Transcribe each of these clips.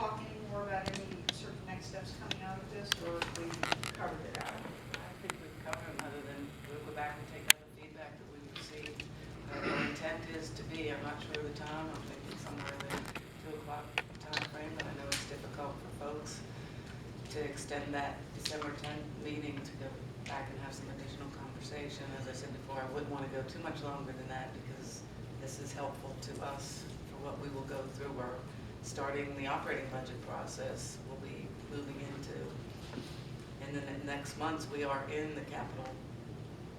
talk any more about any sort of next steps coming out of this, or have we covered it out? I think we've covered them, other than we'll go back and take out the feedback that we've received. Our intent is to be, I'm not sure of the time, I'm thinking somewhere in the 2 o'clock time frame, but I know it's difficult for folks to extend that December 10th meeting to go back and have some additional conversation. As I said before, I wouldn't want to go too much longer than that because this is helpful to us for what we will go through. We're starting the operating budget process. We'll be moving into, and then next month we are in the capital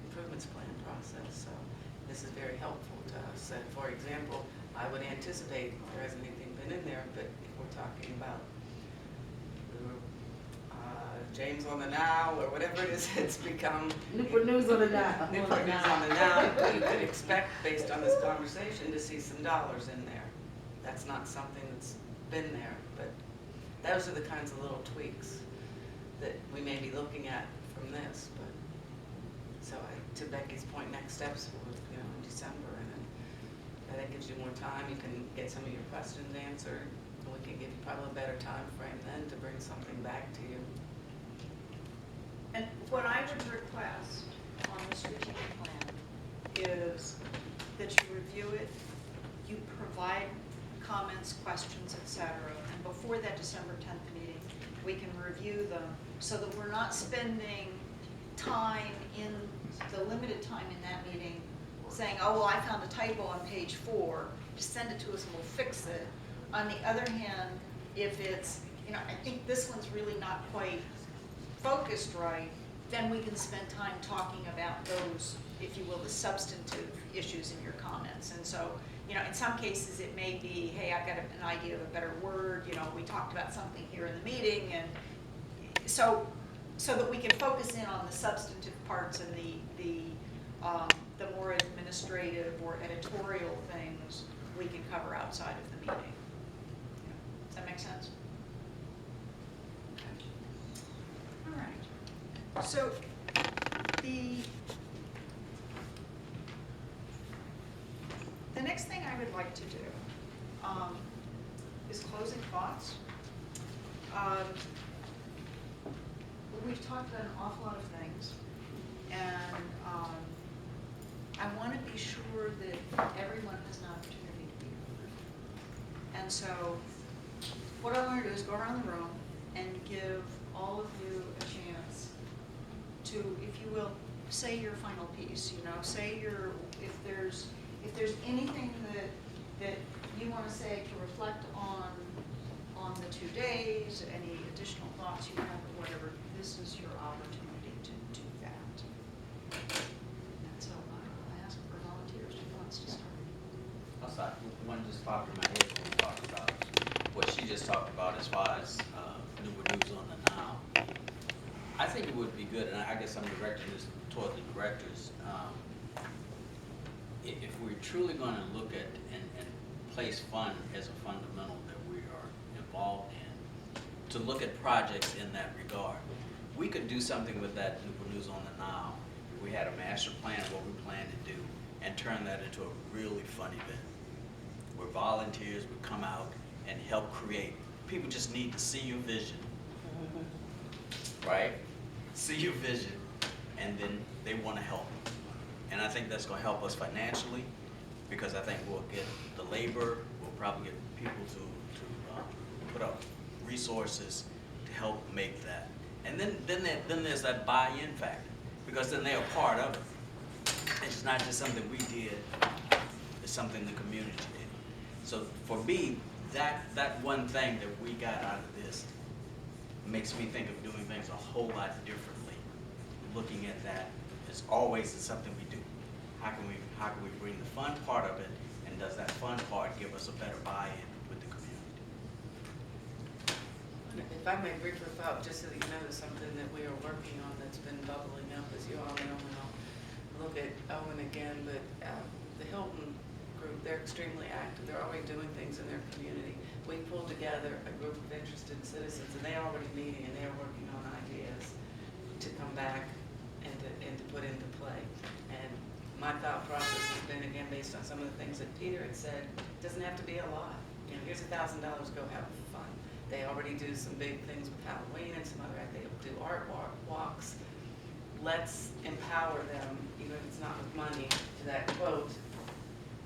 improvements plan process. So this is very helpful to us. And for example, I would anticipate, there hasn't anything been in there, but if we're talking about James on the Now, or whatever it is, it's become Newport News on the Now. Newport News on the Now. You could expect, based on this conversation, to see some dollars in there. That's not something that's been there, but those are the kinds of little tweaks that we may be looking at from this. But so, to Becky's point, next steps will, in December, and then that gives you more time. You can get some of your questions answered. We can give you probably a better time frame then to bring something back to you. And what I would request on the strategic plan is that you review it, you provide comments, questions, etc. And before that December 10th meeting, we can review them so that we're not spending time in the limited time in that meeting saying, oh, well, I found a typo on page 4, just send it to us and we'll fix it. On the other hand, if it's, I think this one's really not quite focused right, then we can spend time talking about those, if you will, the substantive issues in your comments. And so, in some cases it may be, hey, I've got an idea of a better word, we talked about something here in the meeting, and so that we can focus in on the substantive parts and the more administrative or editorial things we can cover outside of the meeting. Does that make sense? All right. So the next thing I would like to do is closing thoughts. We've talked about an awful lot of things, and I want to be sure that everyone has an opportunity to be heard. And so what I want to do is go around the room and give all of you a chance to, if you will, say your final piece. Say if there's anything that you want to say to reflect on the 2 days, any additional thoughts you have, or whatever. This is your opportunity to do that. And so I ask for volunteers who wants to start. I'll start with one just popped in my head when we talked about what she just talked about as far as Newport News on the Now. I think it would be good, and I guess I'm directing this toward the directors. If we're truly going to look at and place fund as a fundamental that we are involved in, to look at projects in that regard, we could do something with that Newport News on the Now. If we had a master plan of what we plan to do and turn that into a really fun event where volunteers would come out and help create. People just need to see your vision, right? See your vision, and then they want to help. And I think that's going to help us financially, because I think we'll get the labor, we'll probably get people to put up resources to help make that. And then there's that buy-in factor, because then they're a part of it. It's not just something we did, it's something the community did. So for me, that one thing that we got out of this makes me think of doing things a whole lot differently. Looking at that as always is something we do. How can we bring the fun part of it, and does that fun part give us a better buy-in with the community? If I may briefly follow up, just so that you know, something that we are working on that's been bubbling up, as you all know, and I'll look at Owen again, but the Hilton group, they're extremely active. They're always doing things in their community. We pulled together a group of interested citizens, and they're already meeting, and they're working on ideas to come back and to put into play. And my thought process has been, again, based on some of the things that Peter had said, it doesn't have to be a lot. Here's $1,000, go have fun. They already do some big things with Halloween and some other, they do art walks. Let's empower them, even if it's not with money, to that quote,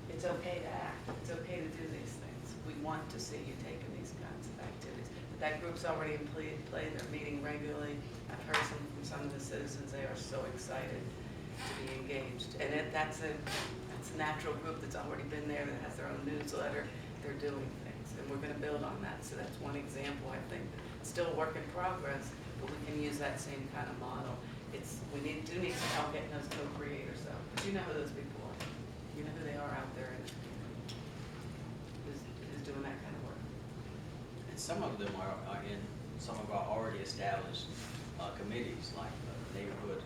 it's okay to act, it's okay to do these things. We want to see you taking these kinds of activities. But that group's already in play, they're meeting regularly. I've heard from some of the citizens, they are so excited to be engaged. And that's a natural group that's already been there, that has their own newsletter, they're doing things. And we're gonna build on that, so that's one example, I think. It's still a work in progress, but we can use that same kind of model. We do need some help getting those co-creators out, but you know who those people are. You know who they are out there and who's doing that kind of work. And some of them are in some of our already established committees, like neighborhood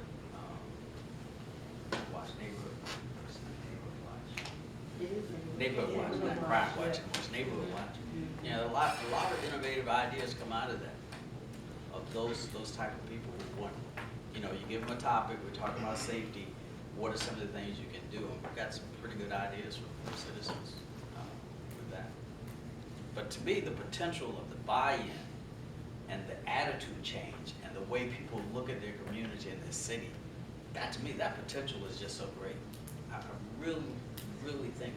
watch, neighborhood watch, not crime watch, it's neighborhood watch. You know, a lot of innovative ideas come out of that, of those type of people who want, you know, you give them a topic, we're talking about safety, what are some of the things you can do? And we've got some pretty good ideas from citizens with that. But to me, the potential of the buy-in and the attitude change and the way people look at their community and their city, that to me, that potential is just so great. I really, really think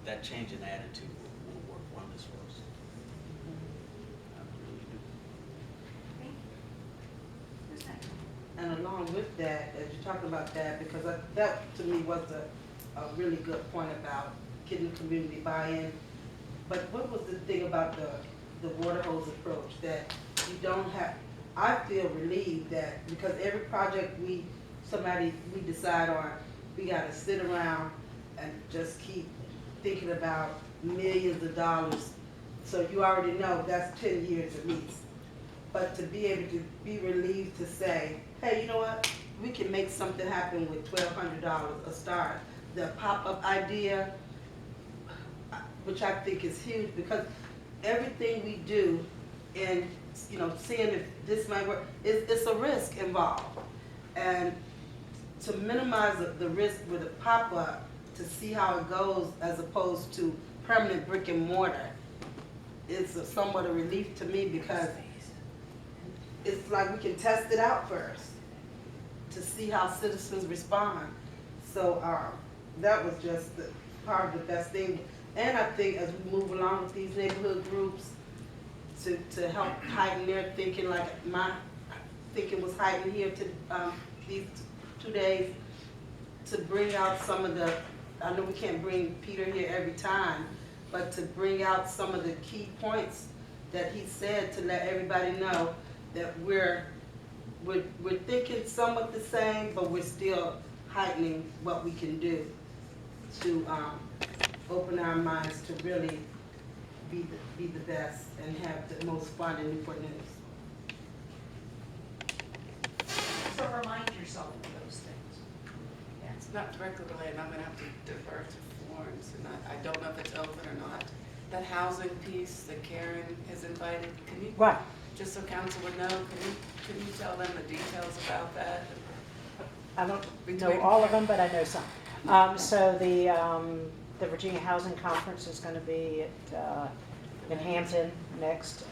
that change in attitude will work wonders for us. I really do. Who's next? And along with that, as you're talking about that, because that to me was a really good point about getting community buy-in. But what was the thing about the water hose approach, that you don't have, I feel relieved that because every project we decide on, we gotta sit around and just keep thinking about millions of dollars. So you already know that's 10 years at least. But to be able to be relieved to say, hey, you know what? We can make something happen with $1,200 a start. The pop-up idea, which I think is huge, because everything we do and, you know, seeing if this might work, it's a risk involved. And to minimize the risk with a pop-up, to see how it goes as opposed to permanent brick and mortar, is somewhat a relief to me, because it's like we can test it out first to see how citizens respond. So that was just part of the best thing. And I think as we move along with these neighborhood groups, to help heighten their thinking, like my thinking was heightened here to these 2 days, to bring out some of the, I know we can't bring Peter here every time, but to bring out some of the key points that he said, to let everybody know that we're thinking somewhat the same, but we're still heightening what we can do to open our minds to really be the best and have the most fun in Newport News. So remind yourself of those things. It's not directly related, I'm gonna have to defer to Florence, and I don't know if it's open or not. That housing piece that Karen has invited, can you? Right. Just so council would know, can you tell them the details about that? I don't Between- know all of them, but I know some. So the Virginia Housing Conference is going to be in Hampton next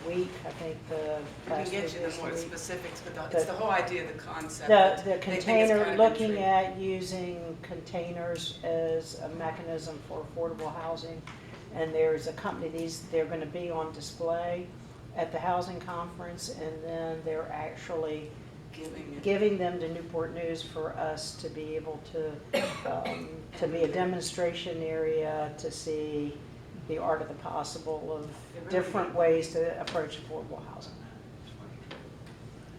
week. I think the We can last get week you the is more week. specifics, but it's the whole idea, the concept. The that they think is container, kind of looking intriguing. at using containers as a mechanism for affordable housing. And there's a company, they're going to be on display at the housing conference, and then they're actually giving them to Newport News for us to be able to be a demonstration area, to see the art of the possible of different ways to approach affordable housing.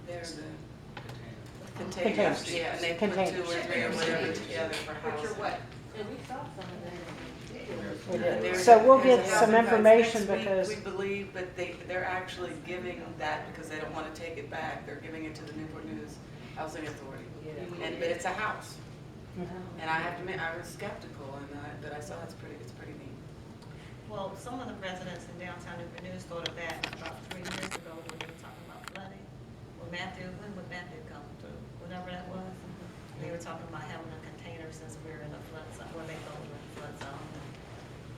They're the Containers. containers, yeah, and they put 2 or Containers. 3 or whatever together for Put your housing. what? We did. There's So we'll there's get a some housing guide information next week, because we believe, but they're actually giving that because they don't want to take it back. They're giving it to the Newport News Housing Authority. But it's a house. And I have to admit, I was skeptical, but I saw it's pretty neat. Well, some of the residents in downtown Newport News thought of that about 3 years ago when they were talking about flooding. When would Matthew come through? Whenever that was, they were talking about having a container since we're in a flood zone, where they thought we were in a flood zone.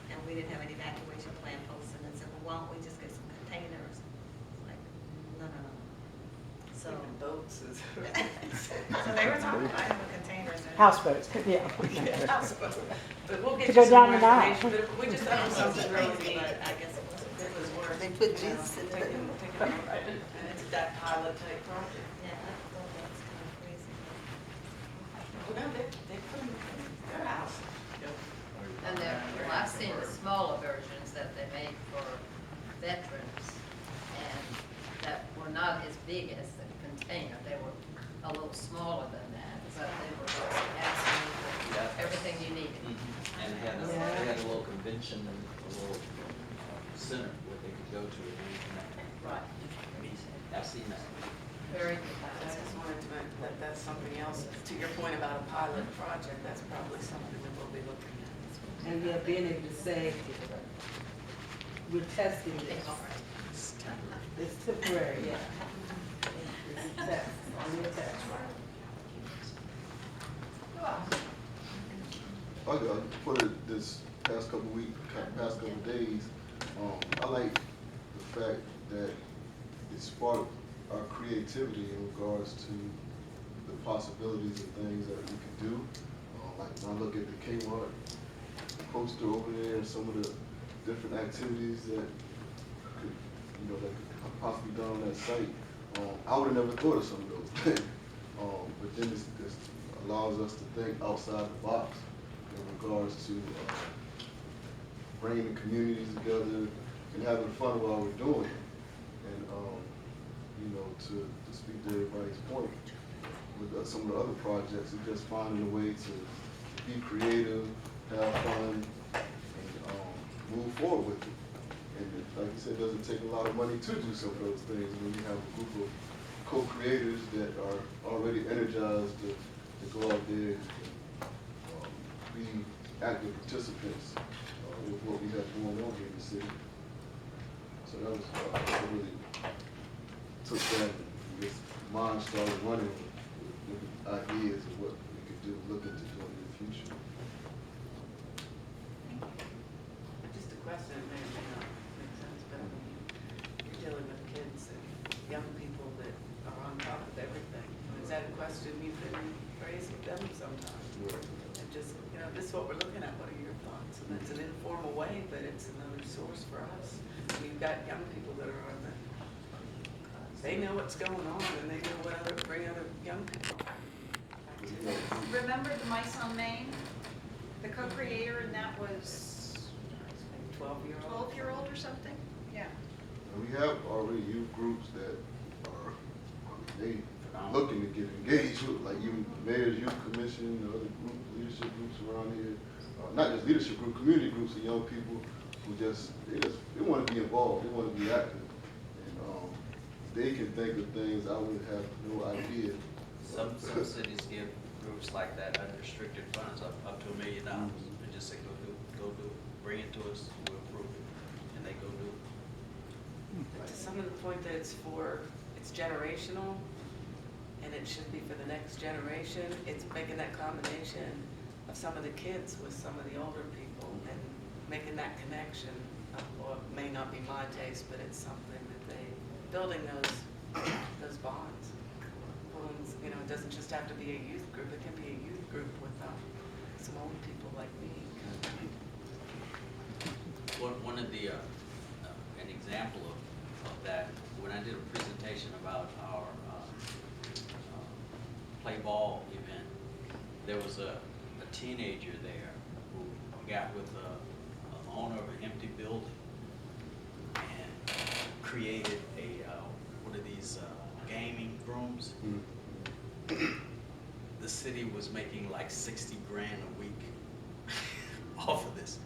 And we didn't have an evacuation plan posted, and said, well, why why don't we just get some containers? Like, no. So, Even boats is. so they were talking about having containers. and- Houseboats, yeah. But we'll get To you go some down more the Nile. information, but if we just thought it was something really neat, But I guess it wasn't. it was worth. They put you know, Jesus in it. taking, and it's that pilot type project. Yeah, I thought that was kind of crazy. Well, no, they put them in their house. And well, I've seen the smaller versions that they made for veterans, and that were not as big as the container. They were a little smaller than that, but they were absolutely everything you needed. And they had a little convention, a little center where they could go to and reconnect. Right. I've seen that. Very good. I just wanted to mention that that's something else, to your point about a pilot project, that's probably something that we'll be looking at. And we are being able to say, we're testing this. It's temporary, yeah. It's a test, only a test. For this past past couple days, I like the fact that it sparked our creativity in regards to the possibilities of things that we could do. Like when I look at the Kmart poster over there and some of the different activities that could, that could possibly be done on that site, I would have never thought of some of those things. But then this allows us to think outside the box in regards to bringing the communities together and having fun while we're doing it. And to speak to everybody's point, with some of the other projects, it's just finding a way to be creative, have fun, and move forward with it. And like you said, it doesn't take a lot of money to do some of those things. When you have a group of co-creators that are already energized to go out there and be active participants with what we have going on here in the city. So that was I really took that and this mind started running with ideas of what we could do, look into doing in the future. Just a question, it may or may not make sense, but I mean, you're dealing with kids and young people that are on top of everything. Is that a question you've been raised with them sometimes? And just, this is what we're looking at, what are your thoughts? And it's an informal way, but it's another source for us. We've got young people that are on the, they know what's going on and they know what bring other young people. Remember the Mice on Main? The co-creator, and that was 12-year-old. 12-year-old or something? Yeah. And we have already youth groups that are, they looking to get engaged with, like even Mayor's Youth Commission, and other leadership groups around here. Not just leadership group, community groups of young people who they want to be involved, they want to be active. And they can think of things I would have no idea. Some cities give groups like that unrestricted funds up to $1 million and just say, go do it, bring it to us, we'll approve it, and they go do it. To some of the point that it's generational, and it should be for the next generation. It's making that combination of some of the kids with some of the older people and making that connection. Well, it may not be my taste, but it's something that building those bonds. It doesn't just have to be a youth group. It can be a youth group with some old people like me. One of the, an example of that, when I did a presentation about our play ball event, there was a teenager there who got with an owner of an empty building and created one of these gaming rooms. The city was making like 60 grand a week off of this.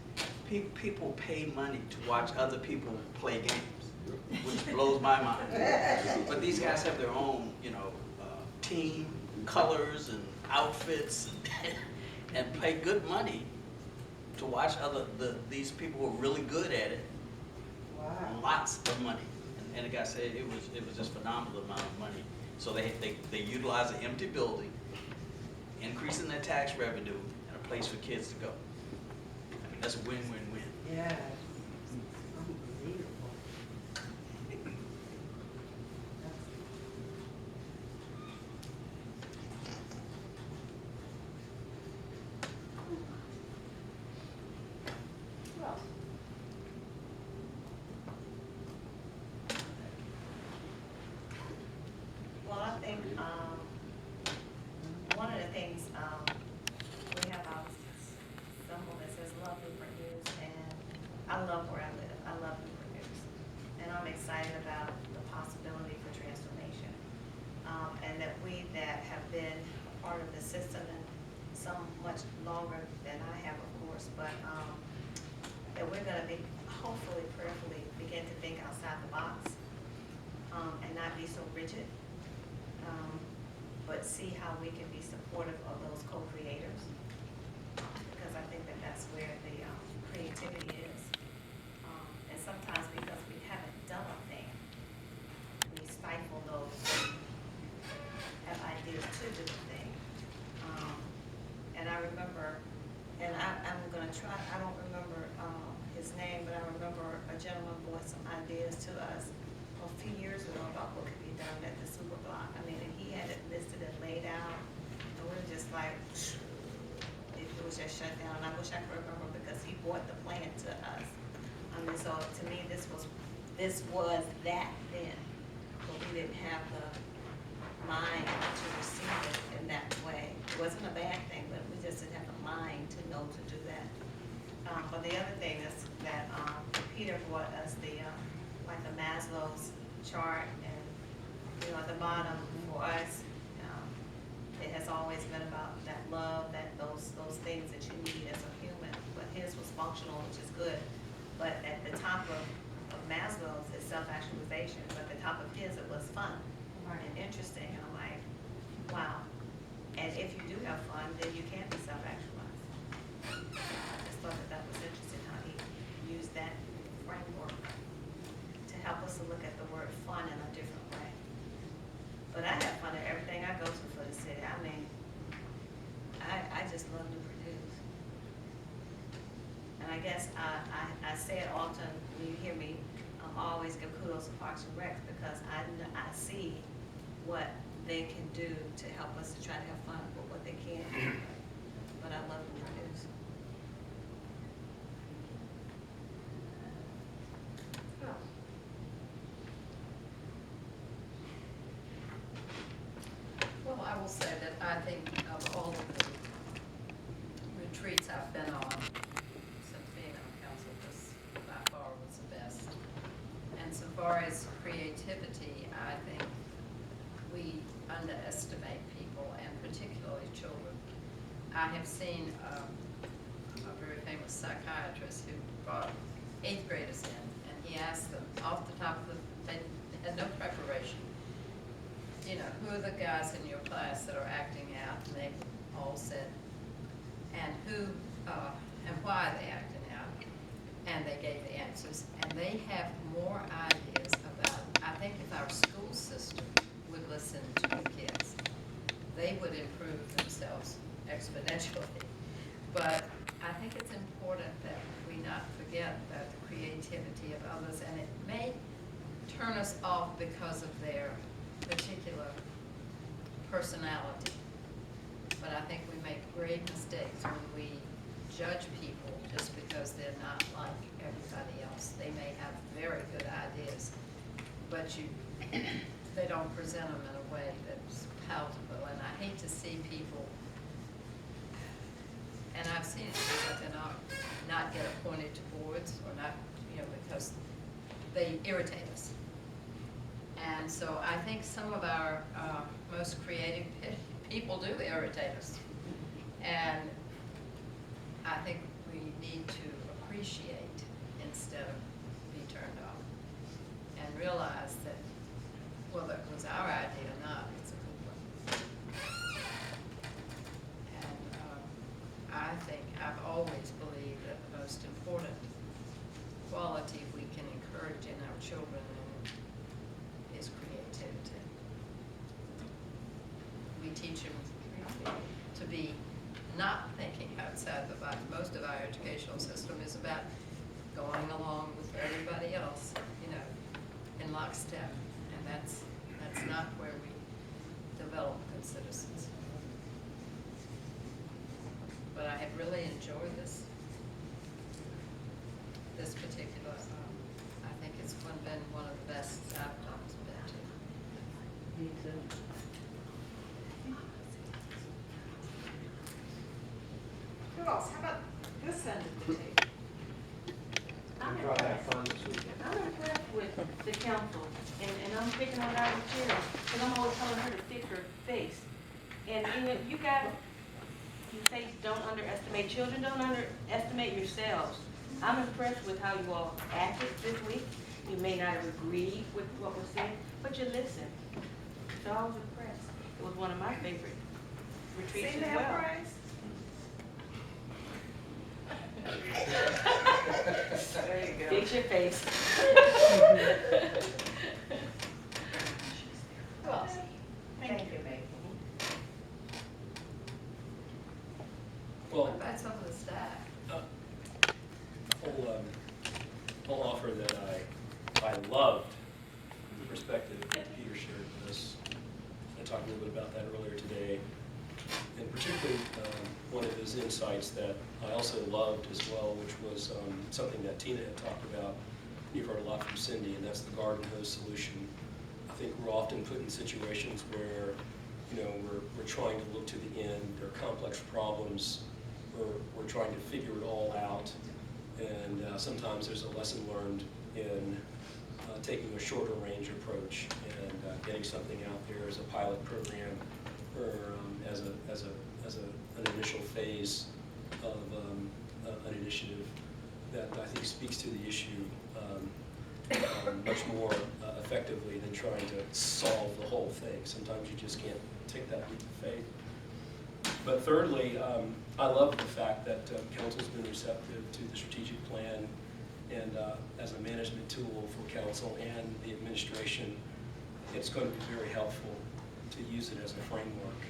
People pay money to watch other people play games, which blows my mind. But these guys have their own, team colors and outfits and pay good money to watch these people who are really good at it. Wow. Lots of money. And the guy said it was just phenomenal amount of money. So they utilize an empty building, increasing their tax revenue, and a place for kids to go. I mean, that's a win-win-win. Yeah. Unbelievable. where I live. I love Newport News. And I'm excited about the possibility for transformation. And that we that have been a part of the system and some much longer than I have, of course, but that we're gonna be, hopefully, prayerfully, begin to think outside the box, and not be so rigid, but see how we can be supportive of those co-creators, because I think that that's where the creativity is. And sometimes because we haven't done a thing, we stifle those who have ideas to do the thing. And I remember, and I'm gonna try, I don't remember his name, but I remember a gentleman brought some ideas to us a few years ago about what could be done at the super block. I mean, and he had it listed and laid out, and we were just like, it was just shut down. And I wish I could remember because he brought the plan to us. And so to me, this was that then, but we didn't have the mind to receive it in that way. It wasn't a bad thing, but we just didn't have the mind to know to do that. But the other thing is that Peter brought us the like the Maslow's chart, and at the bottom for us, it has always been about that love, that those things that you need as a human. But his was functional, which is good. But at the top of Maslow's is self-actualization. But at the top of his, it was fun and interesting. And I'm like, wow. And if you do have fun, then you can be self-actualized. I just thought that was interesting how he used that framework to help us to look at the word fun in a different way. But I have fun at everything I go to for the city. I mean, I just love to produce. And I guess I say it often when you hear me, I always give kudos to Parks and Rec because I see what they can do to help us to try to have fun with what they can. But I love to produce. Well, I will say that I think of all of the retreats I've been on since being on council, this by far was the best. And so far as creativity, I think we underestimate people, and particularly children. I have seen a very famous psychiatrist who brought 8th graders in, and he asked them off the top of they had no preparation, who are the guys in your class that are acting out? And they all said, and who, and why are they acting out? And they gave the answers. And they have more ideas about, I think if our school system would listen to the kids, they would improve themselves exponentially. But I think it's important that we not forget about the creativity of others, and it may turn us off because of their particular personality. But I think we make grave mistakes when we judge people just because they're not like everybody else. They may have very good ideas, but they don't present them in a way that's palatable. And I hate to see people, and I've seen it, but they're not get appointed to boards or not, because they irritate us. And so I think some of our most creative people do irritate us. And I think we need to appreciate instead of be turned off. And realize that, whether it was our idea or not, it's a good one. And I think I've always believed that the most important quality we can encourage in our children is creativity. We teach them to be not thinking outside the box. Most of our educational system is about going along with everybody else, in lockstep, and that's not where we develop good citizens. But I have really enjoyed this particular. I think it's been one of the best I've been to. Me too. Who else? How about this end of the table? Draw that the council, and I'm picking on our chair, because I'm always telling her to fix her face. And you guys, you say don't underestimate children, don't underestimate yourselves. I'm impressed with how you all acted this week. You may not have agreed with what was said, but you listened. So I was impressed. It was one of my favorite retreats as well. There you go. Fix your face. Who else? Thank you, Meg. What Well, about some of the staff? I'll offer that I loved the perspective that Peter shared with us. I talked a little bit about that earlier today. And particularly one of his insights that I also loved as well, which was something that Tina had talked about. You've heard a lot from Cindy, and that's the garden hose solution. I think we're often put in situations where, you know, we're trying to look to the end. There are complex problems. We're trying to figure it all out. And sometimes there's a lesson learned in taking a shorter range approach and getting something out there as a pilot program or as an initial phase of an initiative that I think speaks to the issue much more effectively than trying to solve the whole thing. Sometimes you just can't take that leap of faith. But thirdly, I love the fact that council's been receptive to the strategic plan and as a management tool for council and the administration, it's going to be very helpful to use it as a framework.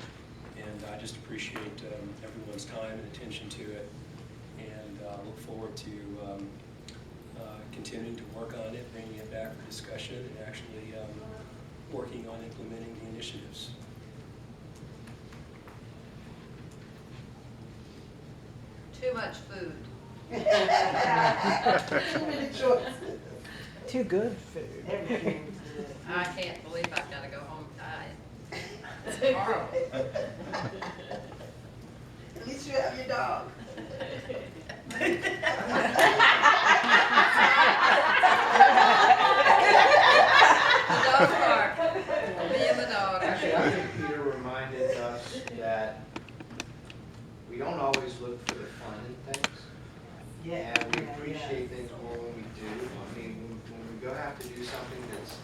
And I just appreciate everyone's time and attention to it and look forward to continuing to work on it, bringing it back for discussion and actually working on implementing the initiatives. Too much food. Too many choices. Too good food. Everything was good. I can't believe I've got to go home tired. It's horrible. At least you have your dog. The dog park. Me and the dog. Actually, I think Peter reminded us that we don't always look for the fun in things. Yeah. And we yeah, appreciate yeah. things more when we do. I mean, when we go have to do something that's